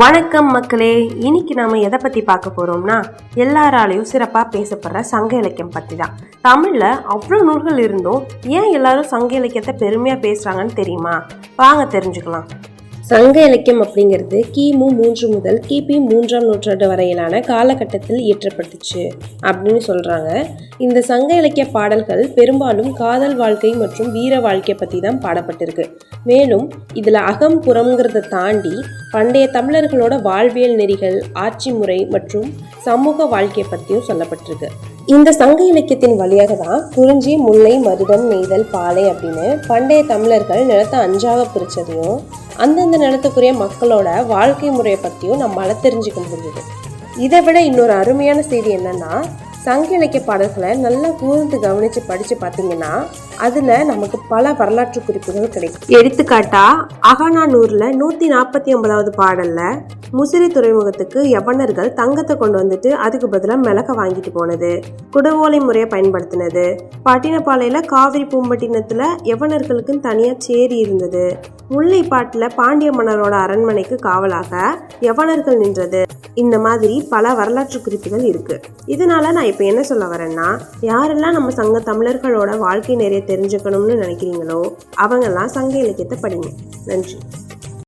வணக்கம் மக்களே. இன்னைக்கு நாம எதை பத்தி பார்க்க போறோம்னா, எல்லாராலையும் சிறப்பா பேசப்படுற சங்க இலக்கியம் பத்தி தான். தமிழ்ல அவ்வளோ நூல்கள் இருந்தும் ஏன் எல்லாரும் சங்க இலக்கியத்தை பெருமையா பேசுறாங்கன்னு தெரியுமா? வாங்க தெரிஞ்சுக்கலாம். சங்க இலக்கியம் அப்படிங்கிறது கிமு 3 முதல் கிபி 3ஆம் நூற்றாண்டு வரையிலான காலகட்டத்தில் இயற்றப்பட்டுச்சு அப்படின்னு சொல்றாங்க. இந்த சங்க இலக்கிய பாடல்கள் பெரும்பாலும் காதல் வாழ்க்கை மற்றும் வீர வாழ்க்கையை பற்றி தான் பாடப்பட்டிருக்கு. மேலும் இதில் அகம் புறம்ங்கிறத தாண்டி பண்டைய தமிழர்களோட வாழ்வியல் நெறிகள், ஆட்சி முறை மற்றும் சமூக வாழ்க்கையை பற்றியும் சொல்லப்பட்டிருக்கு. இந்த சங்க இலக்கியத்தின் வழியாக தான் குறிஞ்சி, முல்லை, மருதம், நெய்தல், பாலை அப்படின்னு பண்டைய தமிழர்கள் நிலத்தை 5ஆக பிரிச்சதையும் அந்தந்த நிலத்துக்குரிய மக்களோட வாழ்க்கை முறையை பற்றியும் நம்மளால தெரிஞ்சுக்க முடியுது. இதை விட இன்னொரு அருமையான செய்தி என்னன்னா, சங்க இலக்கிய பாடல்களை நல்லா கூர்ந்து கவனிச்சு படிச்சு பார்த்தீங்கன்னா அதுல நமக்கு பல வரலாற்று குறிப்புகள் கிடைக்கும். எடுத்துக்காட்டா அகநானூர்ல 149வது பாடல்ல முசிறி துறைமுகத்துக்கு யவனர்கள் தங்கத்தை கொண்டு வந்துட்டு அதுக்கு பதிலாக மிளக வாங்கிட்டு போனது, குடவோலை முறையை பயன்படுத்தினது, பட்டினப்பாளையில காவிரி பூம்பட்டினத்துல யவனர்களுக்கு தனியா சேரி இருந்தது, முல்லை பாட்டுல பாண்டிய மன்னரோட அரண்மனைக்கு காவலாக யவனர்கள் நின்றது, இந்த மாதிரி பல வரலாற்று குறிப்புகள் இருக்கு. இதனால நான் இப்ப என்ன சொல்ல வரேன்னா, யாரெல்லாம் நம்ம சங்க தமிழர்களோட வாழ்க்கை நிறைய தெரிஞ்சுக்கணும்னு நினைக்கிறீங்களோ அவங்கெல்லாம் சங்க இலக்கியத்தை படிங்க. நன்றி.